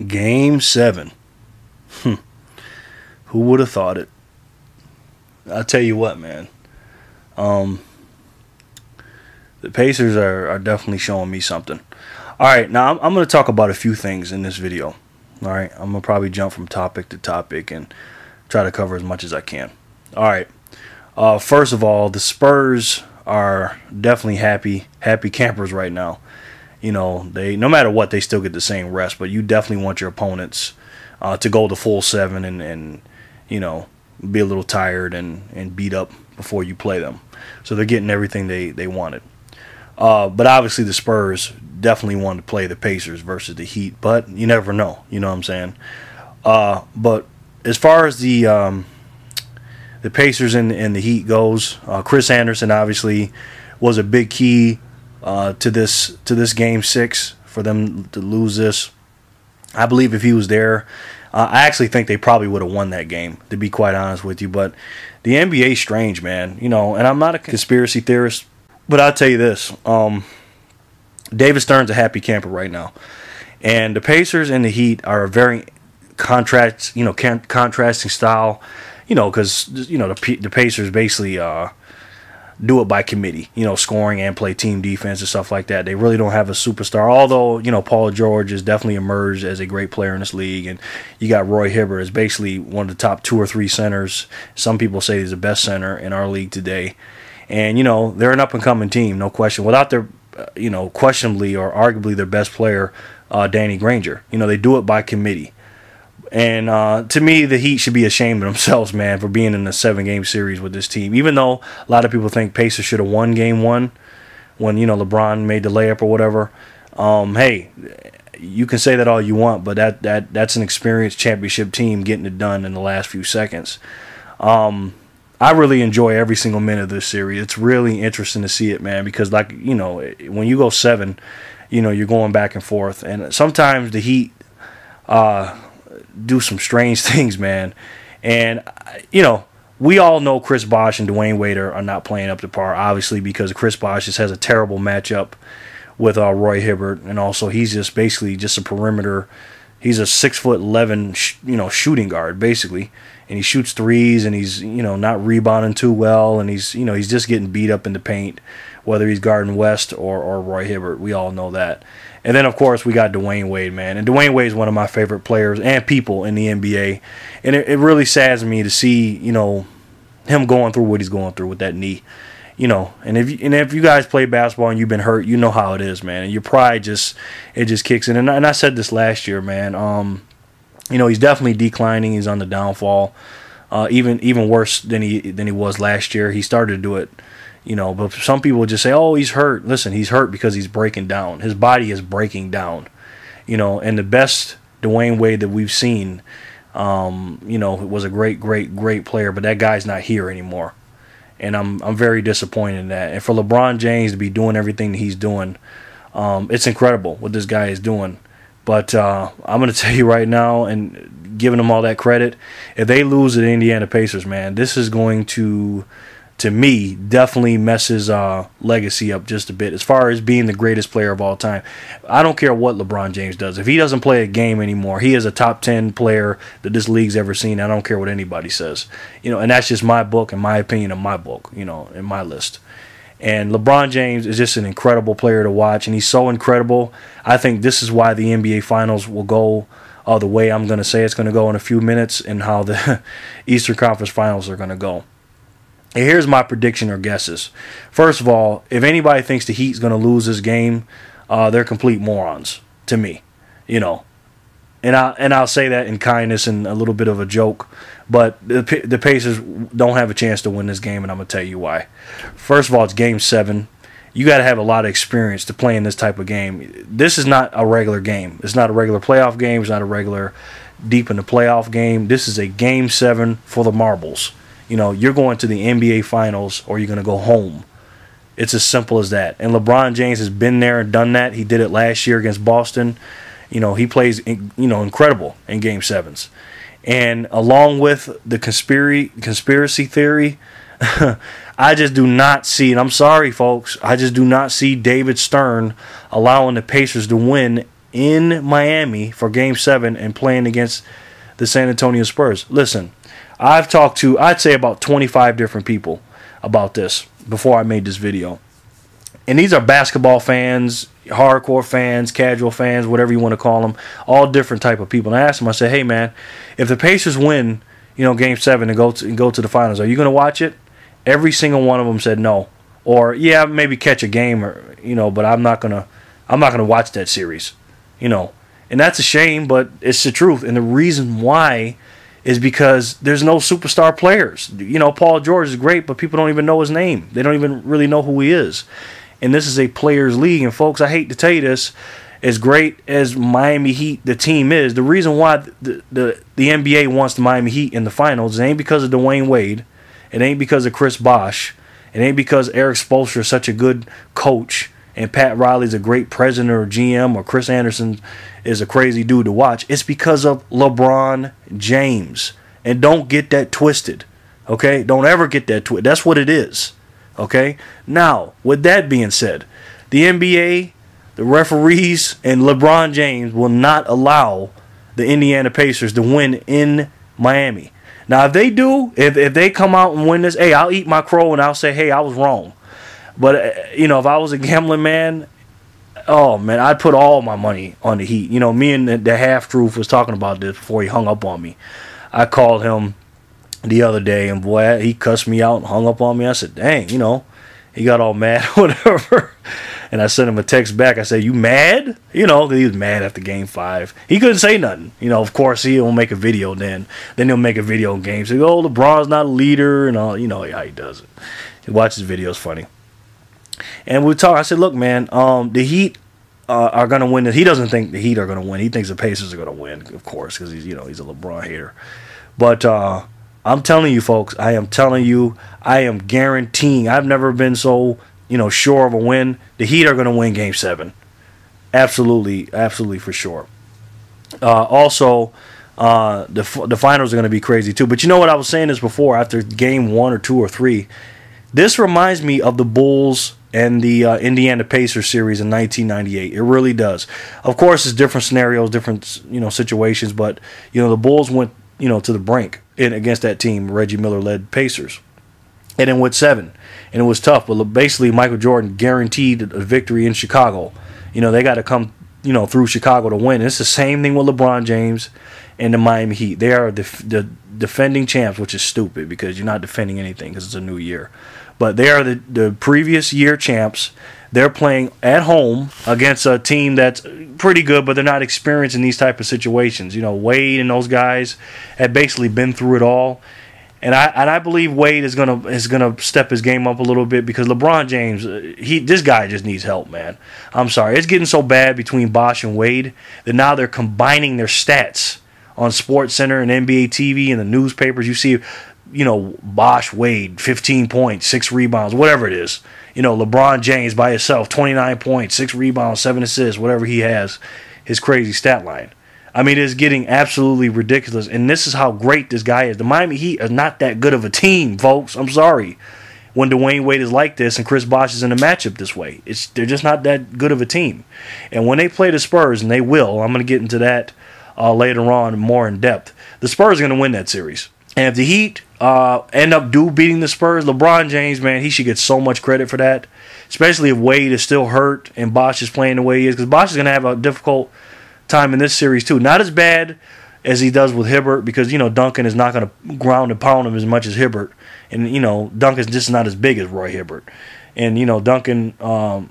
Game 7. Who would have thought it? I'll tell you what, man. The Pacers are definitely showing me something. All right, now I'm going to talk about a few things in this video. All right, I'm going to probably jump from topic to topic and try to cover as much as I can. All right, first of all, the Spurs are definitely happy campers right now. You know, they no matter what, they still get the same rest, but you definitely want your opponents to go the full 7 and you know, be a little tired and beat up before you play them. So they're getting everything they wanted. But obviously the Spurs definitely wanted to play the Pacers versus the Heat, but you never know. You know what I'm saying? But as far as the Pacers and the Heat goes, Chris Anderson obviously was a big key to this game 6 for them to lose this. I believe if he was there, I actually think they probably would have won that game, to be quite honest with you. But the NBA is strange, man. You know, and I'm not a conspiracy theorist, but I'll tell you this. David Stern's a happy camper right now. And the Pacers and the Heat are a very contrasting style, you know, because, you know, the Pacers basically do it by committee, you know, scoring and play team defense and stuff like that. They really don't have a superstar, although, you know, Paul George has definitely emerged as a great player in this league, and you got Roy Hibbert as basically one of the top 2 or 3 centers. Some people say he's the best center in our league today. And, you know, they're an up-and-coming team, no question. Without their, you know, questionably or arguably their best player, Danny Granger. You know, they do it by committee. And to me, the Heat should be ashamed of themselves, man, for being in a 7-game series with this team. Even though a lot of people think Pacers should have won Game 1 when, you know, LeBron made the layup or whatever. Hey, you can say that all you want, but that's an experienced championship team getting it done in the last few seconds. I really enjoy every single minute of this series. It's really interesting to see it, man, because, like, you know, when you go 7, you know, you're going back and forth. And sometimes the Heat do some strange things, man. And, you know, we all know Chris Bosh and Dwayne Wade are not playing up to par, obviously, because Chris Bosh just has a terrible matchup with Roy Hibbert. And also he's just basically just a perimeter. He's a 6'11", shooting guard, basically. And he shoots threes, and he's, you know, not rebounding too well. And he's, you know, he's just getting beat up in the paint, whether he's guarding West or Roy Hibbert. We all know that. And then, of course, we got Dwayne Wade, man. And Dwayne Wade is one of my favorite players and people in the NBA. And it really saddens me to see, you know, him going through what he's going through with that knee. You know, and if you guys play basketball and you've been hurt, you know how it is, man. And your pride just kicks in. And I said this last year, man. You know, he's definitely declining. He's on the downfall. Even worse than he was last year. He started to do it. You know, but some people just say, oh, he's hurt. Listen, he's hurt because he's breaking down. His body is breaking down. You know, and the best Dwayne Wade that we've seen, you know, was a great player, but that guy's not here anymore. And I'm very disappointed in that. And for LeBron James to be doing everything that he's doing, it's incredible what this guy is doing. But I'm going to tell you right now, and giving them all that credit, if they lose to the Indiana Pacers, man, this is going to me, definitely mess his legacy up just a bit as far as being the greatest player of all time. I don't care what LeBron James does. If he doesn't play a game anymore, he is a top 10 player that this league's ever seen. I don't care what anybody says. You know, and that's just my book and my opinion of my book, you know, in my list. And LeBron James is just an incredible player to watch, and he's so incredible. I think this is why the NBA Finals will go the way I'm going to say it's going to go in a few minutes, and how the Eastern Conference Finals are going to go. And here's my prediction or guesses. First of all, if anybody thinks the Heat's going to lose this game, they're complete morons to me, you know. And I'll say that in kindness and a little bit of a joke, but the Pacers don't have a chance to win this game, and I'm going to tell you why. First of all, it's Game 7. You got to have a lot of experience to play in this type of game. This is not a regular game. It's not a regular playoff game. It's not a regular deep in the playoff game. This is a Game 7 for the marbles. You know, you're going to the NBA Finals or you're going to go home. It's as simple as that. And LeBron James has been there and done that. He did it last year against Boston. You know, he plays, incredible in Game 7s. And along with the conspiracy theory, I just do not see, and I'm sorry, folks, I just do not see David Stern allowing the Pacers to win in Miami for Game 7 and playing against the San Antonio Spurs. Listen, I've talked to, I'd say, about 25 different people about this before I made this video. And these are basketball fans, hardcore fans, casual fans, whatever you want to call them, all different type of people. And I asked them, I said, hey, man, if the Pacers win, Game 7 and go to the finals, are you going to watch it? Every single one of them said no. Or, yeah, maybe catch a game, or but I'm not gonna watch that series. And that's a shame, but it's the truth. And the reason why is because there's no superstar players. Paul George is great, but people don't even know his name. They don't even really know who he is. And this is a players' league. And folks, I hate to tell you this, as great as Miami Heat, the team is, the reason why the NBA wants the Miami Heat in the finals, it ain't because of Dwayne Wade. It ain't because of Chris Bosh. It ain't because Eric Spoelstra is such a good coach and Pat Riley's a great president or GM or Chris Anderson is a crazy dude to watch. It's because of LeBron James. And don't get that twisted. Okay? Don't ever get that twisted. That's what it is. Okay? Now, with that being said, the NBA, the referees, and LeBron James will not allow the Indiana Pacers to win in Miami. Now, if they do, if they come out and win this, hey, I'll eat my crow and I'll say, hey, I was wrong. But, if I was a gambling man, oh, man, I'd put all my money on the Heat. Me and the half-truth was talking about this before he hung up on me. I called him the other day, and, boy, he cussed me out and hung up on me. I said, dang, he got all mad or whatever. And I sent him a text back. I said, you mad? Because he was mad after Game 5. He couldn't say nothing. Of course, he'll make a video then. Then he'll make a video game. Say, oh, LeBron's not a leader and all. How he does it. He watches videos funny. And we talk. I said, look, man, the Heat are going to win. He doesn't think the Heat are going to win. He thinks the Pacers are going to win, of course, because he's a LeBron hater. But I'm telling you, folks, I am guaranteeing. I've never been so sure of a win. The Heat are going to win Game 7. Absolutely for sure. Also, the finals are going to be crazy too. But you know what? I was saying this before after Game 1 or 2 or 3. This reminds me of the Bulls and the Indiana Pacers series in 1998. It really does. Of course, it's different scenarios, different situations. But the Bulls went to the brink against that team, Reggie Miller-led Pacers. And then went 7. And it was tough, but basically Michael Jordan guaranteed a victory in Chicago. They got to come, through Chicago to win. And it's the same thing with LeBron James and the Miami Heat. They are the defending champs, which is stupid because you're not defending anything because it's a new year. But they are the previous year champs. They're playing at home against a team that's pretty good, but they're not experienced in these type of situations. Wade and those guys have basically been through it all. And I believe Wade is gonna step his game up a little bit because LeBron James, this guy just needs help, man. I'm sorry, it's getting so bad between Bosh and Wade that now they're combining their stats on SportsCenter and NBA TV and the newspapers. You see, Bosh, Wade, 15 points, 6 rebounds, whatever it is. LeBron James by himself, 29 points, 6 rebounds, 7 assists, whatever he has, his crazy stat line. I mean, it's getting absolutely ridiculous, and this is how great this guy is. The Miami Heat are not that good of a team, folks. I'm sorry. When Dwayne Wade is like this and Chris Bosh is in a matchup this way, they're just not that good of a team. And when they play the Spurs, and they will, I'm going to get into that later on more in depth, the Spurs are going to win that series. And if the Heat end up beating the Spurs, LeBron James, man, he should get so much credit for that, especially if Wade is still hurt and Bosh is playing the way he is, because Bosh is going to have a difficult time in this series too. Not as bad as he does with Hibbert because Duncan is not going to ground and pound him as much as Hibbert, and Duncan's just not as big as Roy Hibbert, and Duncan will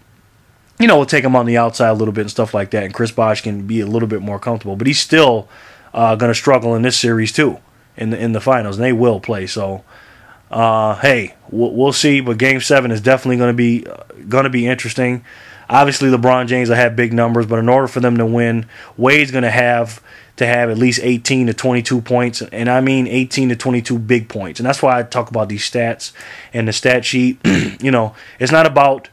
take him on the outside a little bit and stuff like that, and Chris Bosh can be a little bit more comfortable, but he's still going to struggle in this series too in the finals, and they will play. So hey, we'll see, but Game 7 is definitely going to be interesting. Obviously, LeBron James will have big numbers, but in order for them to win, Wade's going to have at least 18 to 22 points, and I mean 18 to 22 big points. And that's why I talk about these stats and the stat sheet. It's not about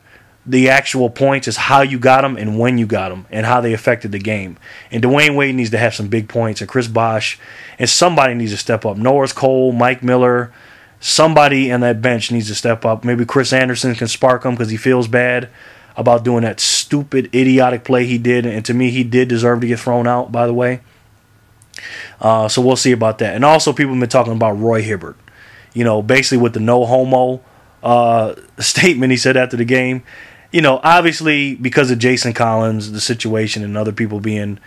the actual points, it's how you got them and when you got them and how they affected the game. And Dwayne Wade needs to have some big points, and Chris Bosh, and somebody needs to step up. Norris Cole, Mike Miller, somebody in that bench needs to step up. Maybe Chris Anderson can spark them because he feels bad. about doing that stupid, idiotic play he did. And to me, he did deserve to get thrown out, by the way. So we'll see about that. And also, people have been talking about Roy Hibbert. You know, basically with the no homo statement he said after the game. You know, obviously because of Jason Collins, the situation, and other people being,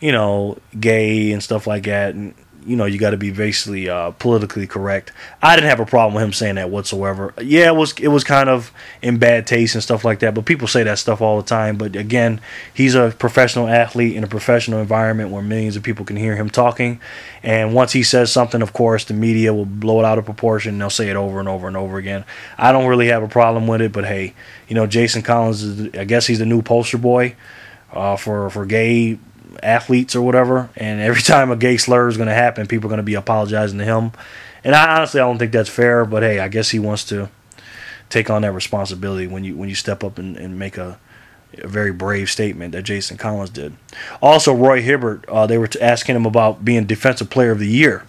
you know, gay and stuff like that, and you know, you got to be basically politically correct. I didn't have a problem with him saying that whatsoever. Yeah, it was kind of in bad taste and stuff like that, but people say that stuff all the time. But again, he's a professional athlete in a professional environment where millions of people can hear him talking. And once he says something, of course, the media will blow it out of proportion, and they'll say it over and over and over again. I don't really have a problem with it, but hey, you know, Jason Collins I guess he's the new poster boy for gay athletes or whatever, and every time a gay slur is going to happen, people are going to be apologizing to him. And I don't think that's fair, but hey, I guess he wants to take on that responsibility when you step up and make a very brave statement that Jason Collins did. Also, Roy Hibbert, they were asking him about being Defensive Player of the Year,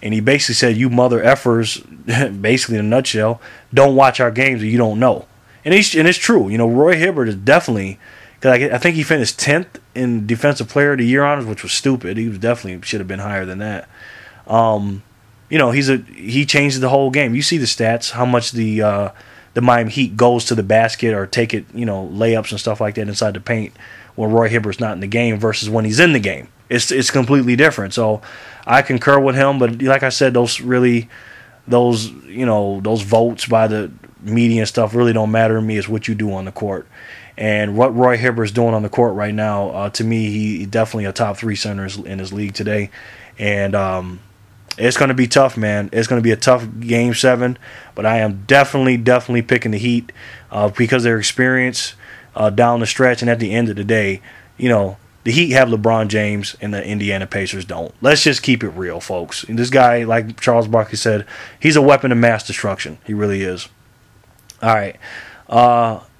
and he basically said, "You mother effers," basically in a nutshell, "don't watch our games or you don't know." And it's true. You know, Roy Hibbert is definitely, because I think he finished 10th in Defensive Player of the Year honors, which was stupid. He was definitely should have been higher than that. You know, he changed the whole game. You see the stats, how much the Miami Heat goes to the basket or take it, you know, layups and stuff like that inside the paint when Roy Hibbert's not in the game versus when he's in the game. It's completely different. So I concur with him, but like I said, those votes by the media and stuff really don't matter to me. It's what you do on the court. And what Roy Hibbert's doing on the court right now, to me, he definitely a top 3 center in his league today. And it's going to be tough, man. It's going to be a tough Game 7. But I am definitely picking the Heat because of their experience down the stretch. And at the end of the day, you know, the Heat have LeBron James and the Indiana Pacers don't. Let's just keep it real, folks. And this guy, like Charles Barkley said, he's a weapon of mass destruction. He really is. All right.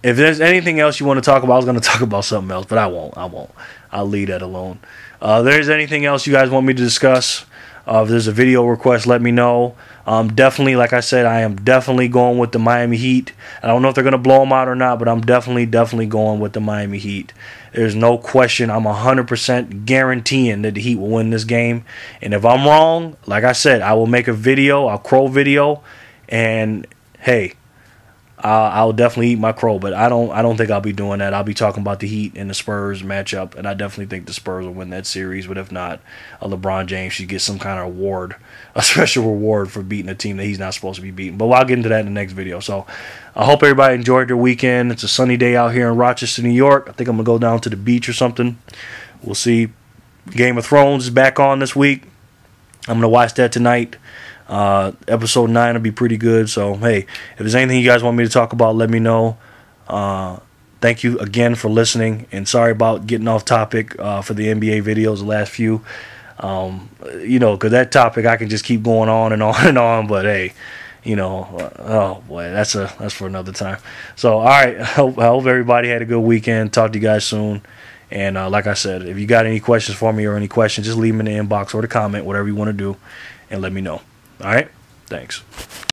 If there's anything else you want to talk about, I was going to talk about something else, but I won't. I'll leave that alone. If there's anything else you guys want me to discuss, if there's a video request, let me know. Definitely, like I said, I am definitely going with the Miami Heat. I don't know if they're going to blow them out or not, but I'm definitely going with the Miami Heat. There's no question. I'm 100% guaranteeing that the Heat will win this game. And if I'm wrong, like I said, I will make a video, a crow video, and hey, I'll definitely eat my crow, but I don't think I'll be doing that. I'll be talking about the Heat and the Spurs matchup, and I definitely think the Spurs will win that series. But if not, LeBron James should get some kind of award, a special reward for beating a team that he's not supposed to be beating. But I'll get into that in the next video. So I hope everybody enjoyed their weekend. It's a sunny day out here in Rochester, New York. I think I'm going to go down to the beach or something. We'll see. Game of Thrones is back on this week. I'm going to watch that tonight. Episode 9 will be pretty good. So hey, if there's anything you guys want me to talk about, let me know. Thank you again for listening, and sorry about getting off topic for the NBA videos, the last few. You know, because that topic I can just keep going on and on and on, but hey, you know, oh boy, that's for another time. So all right, I hope everybody had a good weekend. Talk to you guys soon. And like I said, if you got any questions for me or any questions, just leave them in the inbox or the comment, whatever you want to do, and let me know. All right? Thanks.